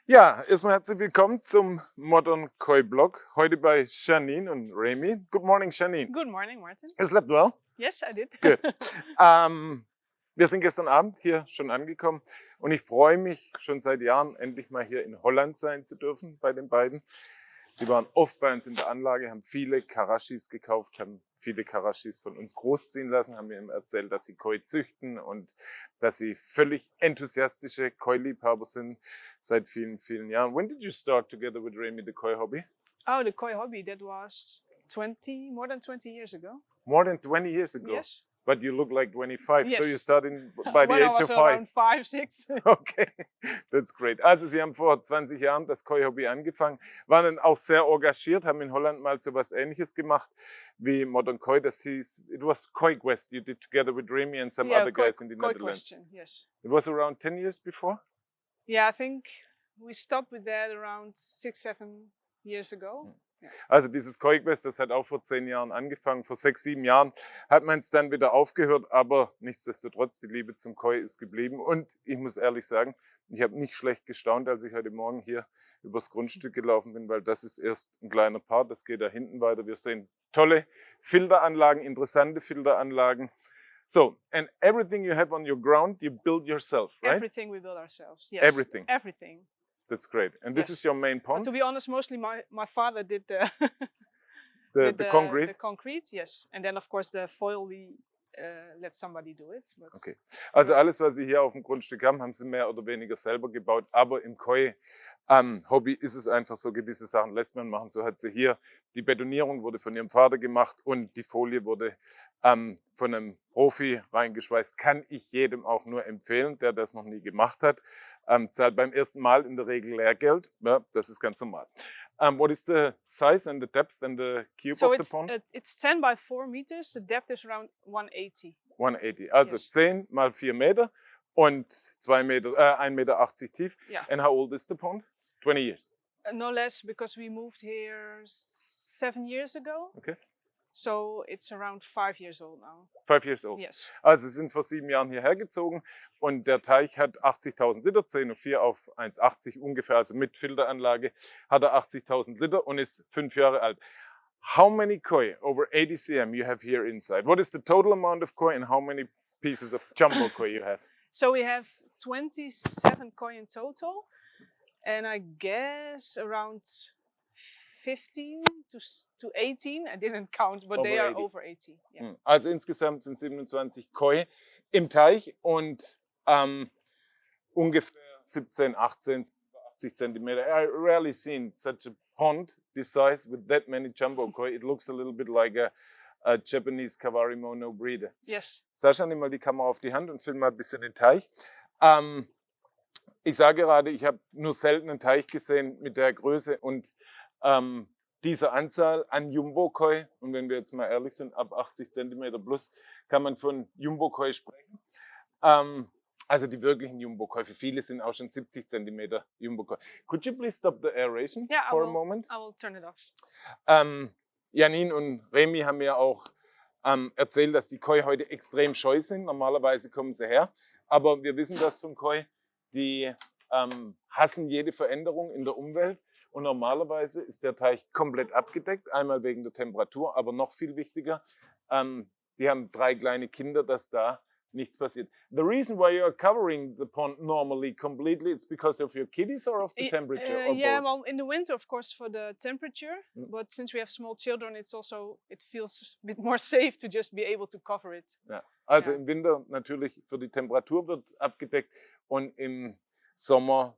Ja, erstmal herzlich willkommen zum Modern Koi Blog. Heute bei Janine und Remy. Good morning, Janine. Good morning, Martin. You slept well? Yes, I did. Good. Wir sind gestern Abend hier schon angekommen und ich freue mich schon seit Jahren, endlich mal hier in Holland sein zu dürfen bei den beiden. Sie waren oft bei uns in der Anlage, haben viele Karashis gekauft, haben viele Karashis von uns großziehen lassen, haben mir erzählt, dass sie Koi züchten und dass sie völlig enthusiastische Koi-Liebhaber sind seit vielen, vielen Jahren. When did you start together with Remy the Koi hobby? Oh, the koi hobby, that was more than 20 years ago. More than 20 years ago. Yes. But you look like 25, so Yes. you started by the When I age was of around 5. 5, 6. Okay, that's great. Also Sie haben vor 20 Jahren das Koi-Hobby angefangen, waren dann auch sehr engagiert, haben in Holland mal so was Ähnliches gemacht wie Modern Koi. Das hieß, it was Koi Quest you did together with Remy and some other guys in the Koi Netherlands. question, yes. It was around 10 years before? Yeah, I think we stopped with that around 6, 7 years ago. Also dieses Koi Quest, das hat auch vor 10 Jahren angefangen. Vor 6, 7 Jahren hat man es dann wieder aufgehört, aber nichtsdestotrotz, die Liebe zum Koi ist geblieben. Und ich muss ehrlich sagen, ich habe nicht schlecht gestaunt, als ich heute Morgen hier übers Grundstück gelaufen bin, weil das ist erst ein kleiner Part, das geht da hinten weiter. Wir sehen tolle Filteranlagen, interessante Filteranlagen. So, and everything you have on your ground, you build yourself, right? Everything we build ourselves. Yes. Everything. Everything. That's great. And this Yes. is your main But pond, to be honest, mostly my father did the the concrete? The concrete, yes. And then of course the foil we let somebody do it. But Okay. Also alles, was Sie hier auf dem Grundstück haben, haben Sie mehr oder weniger selber gebaut. Aber im Koi-Hobby ist es einfach so, gewisse Sachen lässt man machen. So hat sie hier, die Betonierung wurde von ihrem Vater gemacht und die Folie wurde von einem Profi reingeschweißt. Kann ich jedem auch nur empfehlen, der das noch nie gemacht hat. Zahlt beim ersten Mal in der Regel Lehrgeld. Ja, das ist ganz normal. What is the size and the depth and the cube so of the pond? it's 10 by 4 meters. The depth is around 180. 180. Also Yes. 10 mal 4 Meter und 1,80 Meter tief. Yeah. And how old is the pond? 20 years. No less, because we moved here 7 years ago. Okay. So it's around 5 years old now. 5 years old. Yes. Also sie sind vor 7 Jahren hierher gezogen und der Teich hat 80.000 Liter, 10,4 auf 1,80 ungefähr, also mit Filteranlage hat er 80.000 Liter und ist 5 Jahre alt. How many koi over 80 cm you have here inside? What is the total amount of koi and how many pieces of jumbo koi you have? So we have 27 koi in total, and I guess around 15 to 18. I didn't count, but they Over are 80. over 80. Yeah. Also insgesamt sind 27 Koi im Teich und ungefähr 17, 18, 80 Zentimeter. I rarely seen such a pond this size with that many jumbo Koi. It looks a little bit like a Japanese Kawarimono breeder. Yes. Sascha, nimm mal die Kamera auf die Hand und film mal ein bisschen den Teich. Ich sage gerade, ich habe nur selten einen Teich gesehen mit der Größe und dieser Anzahl an Jumbo-Koi. Und wenn wir jetzt mal ehrlich sind, ab 80 cm plus kann man von Jumbo-Koi sprechen. Also die wirklichen Jumbo-Koi. Für viele sind auch schon 70 cm Jumbo-Koi. Could you please stop the aeration for a moment? I will turn it off. Janine und Remy haben mir auch erzählt, dass die Koi heute extrem scheu sind. Normalerweise kommen sie her. Aber wir wissen das von Koi, die hassen jede Veränderung in der Umwelt. Und normalerweise ist der Teich komplett abgedeckt, einmal wegen der Temperatur, aber noch viel wichtiger, die haben 3 kleine Kinder, dass da nichts passiert. The reason why you are covering the pond normally completely, it's because of your kiddies or of the temperature? Or Yeah, both? well, in the winter, of course, for the temperature. But since we have small children, it feels a bit more safe to just be able to cover it. Ja. Also Ja. im Winter natürlich für die Temperatur wird abgedeckt und im Sommer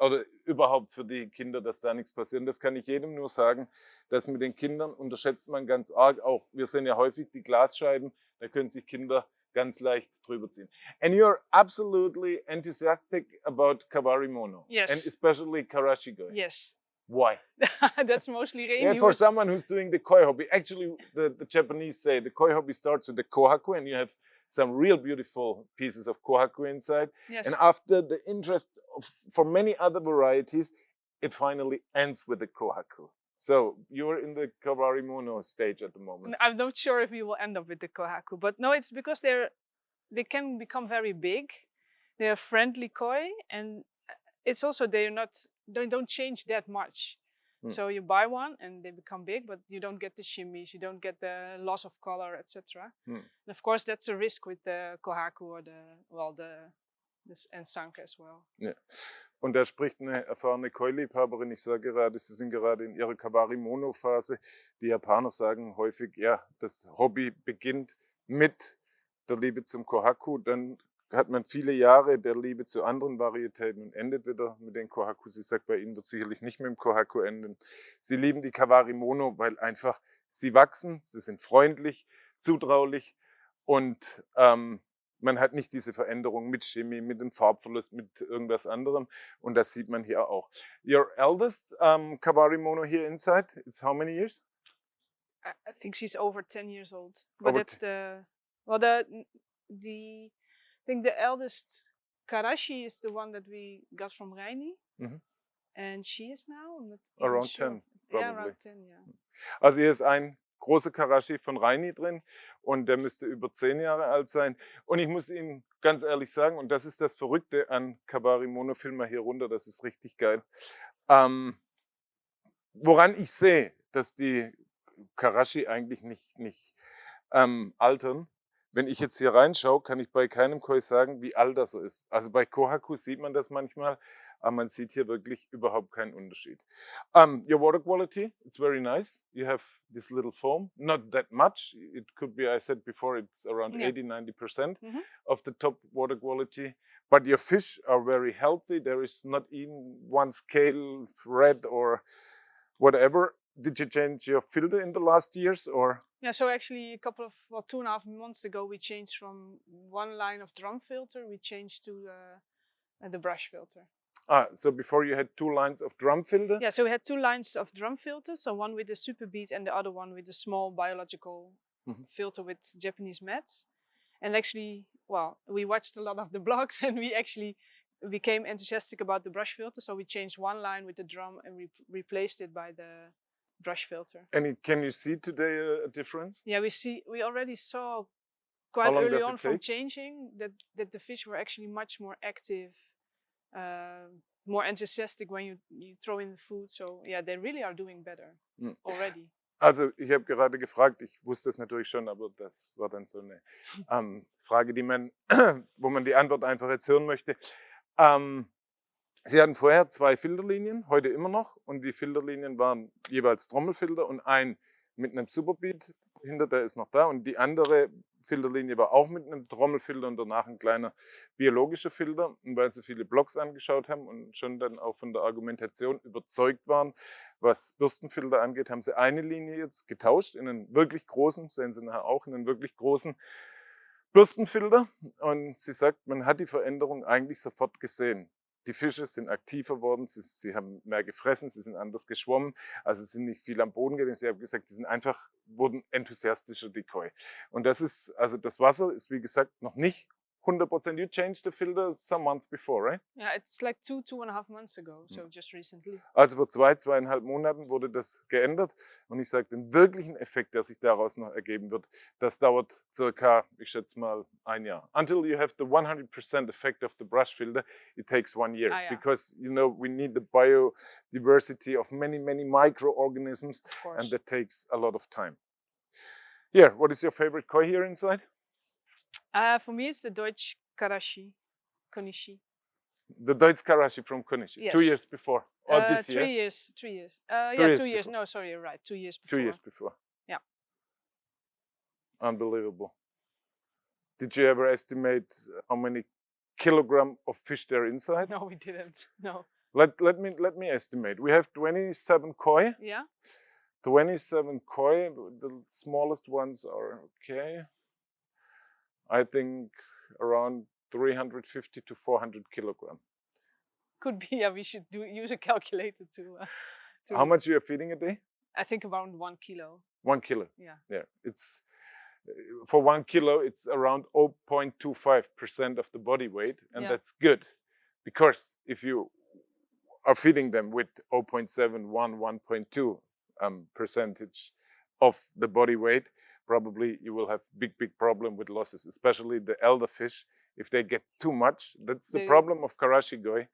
oder überhaupt für die Kinder, dass da nichts passiert. Und das kann ich jedem nur sagen, dass mit den Kindern unterschätzt man ganz arg auch. Wir sehen ja häufig die Glasscheiben, da können sich Kinder ganz leicht drüber ziehen. And you're absolutely enthusiastic about Kawarimono. Yes. And especially Karashigoi. Yes. Why? That's mostly Remy. Yeah, for someone who's doing the Koi hobby. Actually, the Japanese say the Koi hobby starts with the kohaku and you have some real beautiful pieces of kohaku inside. Yes. And after the interest for many other varieties, it finally ends with the kohaku. So you're in the Kawarimono stage at the moment. I'm not sure if we will end up with the kohaku, but no, it's because they can become very big. They're friendly koi, and it's also they don't change that much. So you buy one and they become big, but you don't get the shimmies, you don't get the loss of color, etc. And of course, that's a risk with the Kohaku or and Sanke as well. Ja. Und da spricht eine erfahrene Koi-Liebhaberin. Ich sage gerade, Sie sind gerade in Ihrer Kawari-Mono-Phase. Die Japaner sagen häufig, ja, das Hobby beginnt mit der Liebe zum Kohaku, dann hat man viele Jahre der Liebe zu anderen Varietäten und endet wieder mit den Kohaku. Sie sagt, bei Ihnen wird sicherlich nicht mit dem Kohaku enden. Sie lieben die Kawari Mono, weil einfach sie wachsen, sie sind freundlich, zutraulich und man hat nicht diese Veränderung mit Chemie, mit dem Farbverlust, mit irgendwas anderem. Und das sieht man hier auch. Your eldest Kawari Mono here inside, it's how many years? I think she's over 10 years old. But Over that's I think the eldest Karashi is the one that we got from Reini. And she is now I'm not even Around sure. 10, probably. Yeah, around 10, yeah. Also hier ist ein großer Karashi von Reini drin und der müsste über 10 Jahre alt sein. Und ich muss Ihnen ganz ehrlich sagen, und das ist das Verrückte an Kawari Mono, film mal hier runter, das ist richtig geil. Woran ich sehe, dass die Karashi eigentlich nicht altern. Wenn ich jetzt hier reinschaue, kann ich bei keinem Koi sagen, wie alt das ist. Also bei Kohaku sieht man das manchmal, aber man sieht hier wirklich überhaupt keinen Unterschied. Your water quality, it's very nice. You have this little foam, not that much. It could be, I said before, it's around 80-90% of the top water quality. But your fish are very healthy. There is not even one scale red or whatever. Did you change your filter in the last years or? Yeah, so actually a couple of 2.5 months ago we changed from one line of drum filter, we changed to the brush filter. So before you had 2 lines of drum filter? Yeah, so we had 2 lines of drum filters, so one with the super bead and the other one with a small biological filter with Japanese mats. And actually, well, we watched a lot of the blogs and we actually became enthusiastic about the brush filter, so we changed one line with the drum and we replaced it by the brush filter. And can you see today a difference? Yeah, we already saw quite early on from changing that the fish were actually much more active, more enthusiastic when you throw in the food. So yeah, they really are doing better already. Also ich habe gerade gefragt, ich wusste es natürlich schon, aber das war dann so eine Frage, wo man die Antwort einfach jetzt hören möchte. Sie hatten vorher 2 Filterlinien, heute immer noch, und die Filterlinien waren jeweils Trommelfilter und ein mit einem Superbead hinter, der ist noch da, und die andere Filterlinie war auch mit einem Trommelfilter und danach ein kleiner biologischer Filter. Und weil sie viele Blogs angeschaut haben und schon dann auch von der Argumentation überzeugt waren, was Bürstenfilter angeht, haben sie eine Linie jetzt getauscht in einen wirklich großen, sehen Sie nachher auch, in einen wirklich großen Bürstenfilter. Und sie sagt, man hat die Veränderung eigentlich sofort gesehen. Die Fische sind aktiver worden, sie haben mehr gefressen, sie sind anders geschwommen, also sind nicht viel am Boden gewesen. Sie haben gesagt, wurden enthusiastischer, die Koi. Und das Wasser ist, wie gesagt, noch nicht 100%. You changed the filter some months before, right? Yeah, it's like 2.5 months ago, so just recently. Also vor 2,5 Monaten wurde das geändert. Und ich sage, den wirklichen Effekt, der sich daraus noch ergeben wird, das dauert circa, ich schätze mal, 1 Jahr. Until you have the 100% effect of the brush filter, it takes 1 year. Yeah. Because, we need the biodiversity of many, many microorganisms, and that takes a lot of time. Here, what is your favorite Koi here inside? For me, it's the Deutsch Karashi, Konishi. The Deutsch Karashi from Konishi, yes. 2 years before, or this 3 year? 3 years. 2 yeah, years 2 years. before. No, sorry, you're right. 2 years before. 2 years before. Yeah. Unbelievable. Did you ever estimate how many kilogram of fish there inside? No, we didn't. No. Let me estimate. We have 27 koi. Yeah. 27 koi. The smallest ones are okay. I think around 350 to 400 kilogram. Could be. Yeah, we should use a calculator to How much you are feeding a day? I think around 1 kilo. 1 kilo. Yeah. Yeah. It's for 1 kilo. It's around 0.25% of the body weight, and that's good, because if you are feeding them with 0.71, 1.2 percentage of the body weight, probably you will have big problem with losses, especially the elder fish. If they get too much, that's the problem of Karashi Koi.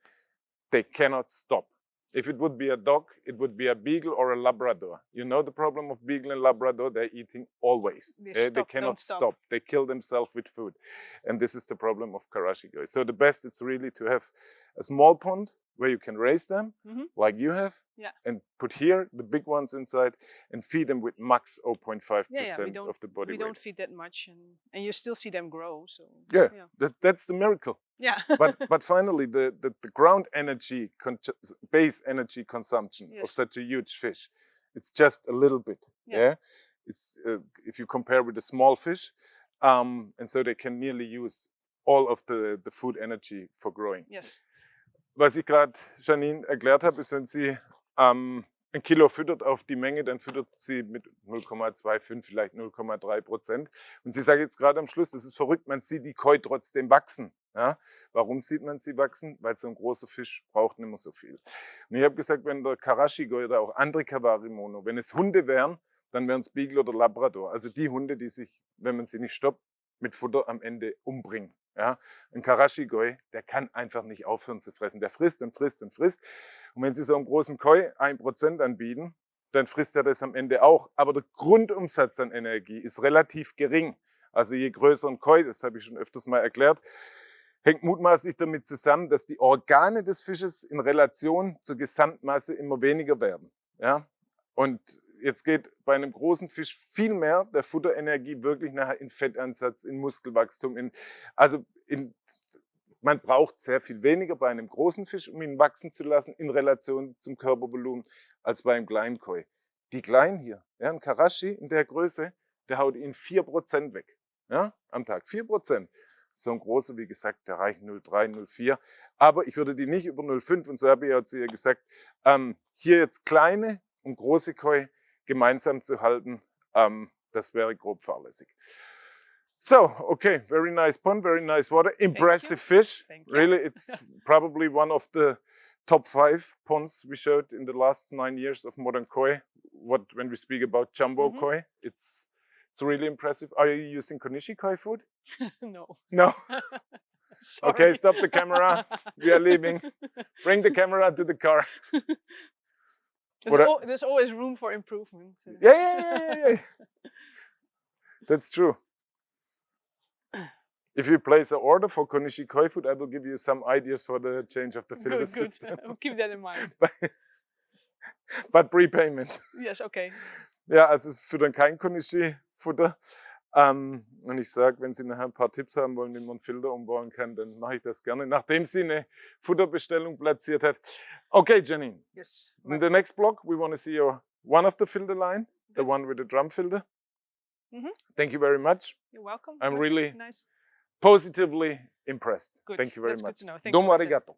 they cannot stop. If it would be a dog, it would be a beagle or a Labrador. You know the problem of beagle and Labrador? They're eating always. They cannot stop. They kill themselves with food. And this is the problem of Karashigoi. So the best is really to have a small pond where you can raise them, like you have, and put here the big ones inside and feed them with max 0.5% of the body weight. We don't feed that much, and you still see them grow. So that's the miracle. Yeah. but finally, the ground energy, base energy consumption of such a huge fish, it's just a little bit. It's if you compare with a small fish, and so they can nearly use all of the food energy for growing. Yes. Was ich gerade Janine erklärt habe, ist, wenn sie ein Kilo füttert auf die Menge, dann füttert sie mit 0,25, vielleicht 0,3%. Und sie sagt jetzt gerade am Schluss, das ist verrückt, man sieht die Koi trotzdem wachsen. Ja? Warum sieht man sie wachsen? Weil so ein großer Fisch braucht nicht mehr so viel. Und ich habe gesagt, wenn der Karashigoi oder auch andere Kawarimono, wenn es Hunde wären, dann wären es Beagle oder Labrador. Also die Hunde, die sich, wenn man sie nicht stoppt, mit Futter am Ende umbringen. Ja, ein Karashigoi, der kann einfach nicht aufhören zu fressen. Der frisst und frisst und frisst. Und wenn Sie so einem großen Koi 1% anbieten, dann frisst er das am Ende auch. Aber der Grundumsatz an Energie ist relativ gering. Also je größer ein Koi, das habe ich schon öfters mal erklärt, hängt mutmaßlich damit zusammen, dass die Organe des Fisches in Relation zur Gesamtmasse immer weniger werden. Ja? Und jetzt geht bei einem großen Fisch viel mehr der Futterenergie wirklich nachher in Fettansatz, in Muskelwachstum. Man braucht sehr viel weniger bei einem großen Fisch, um ihn wachsen zu lassen, in Relation zum Körpervolumen, als bei einem kleinen Koi. Die Kleinen hier, ein Karashi in der Größe, der haut ihn 4% weg, am Tag, 4%. So ein großer, wie gesagt, der reicht 0,3, 0,4. Aber ich würde die nicht über 0,5, und so habe ich auch zu ihr gesagt, hier jetzt kleine und große Koi gemeinsam zu halten, das wäre grob fahrlässig. So, okay, very nice pond, very nice water, impressive fish. Really, it's probably one of the top 5 ponds we showed in the last 9 years of modern koi. When we speak about jumbo koi, it's really impressive. Are you using Konishi koi food? No. No? Okay, stop the camera. We are leaving. Bring the camera to the car. There's always room for improvement. Yeah. That's true. If you place an order for Konishi koi food, I will give you some ideas for the change of the filter system. I'll keep that in mind. But prepayment. Yes, okay. Ja, also es füttern kein Konishi-Futter. Und ich sage, wenn Sie nachher ein paar Tipps haben wollen, wie man einen Filter umbauen kann, dann mache ich das gerne, nachdem sie eine Futterbestellung platziert hat. Okay, Janine. Yes. In the next block, we want to see one of the filter line, the one with the drum filter. Thank you very much. You're welcome. I'm really nice. Positively impressed. Good. Thank you very That's much. Good to know. Thank Domo you. arigato.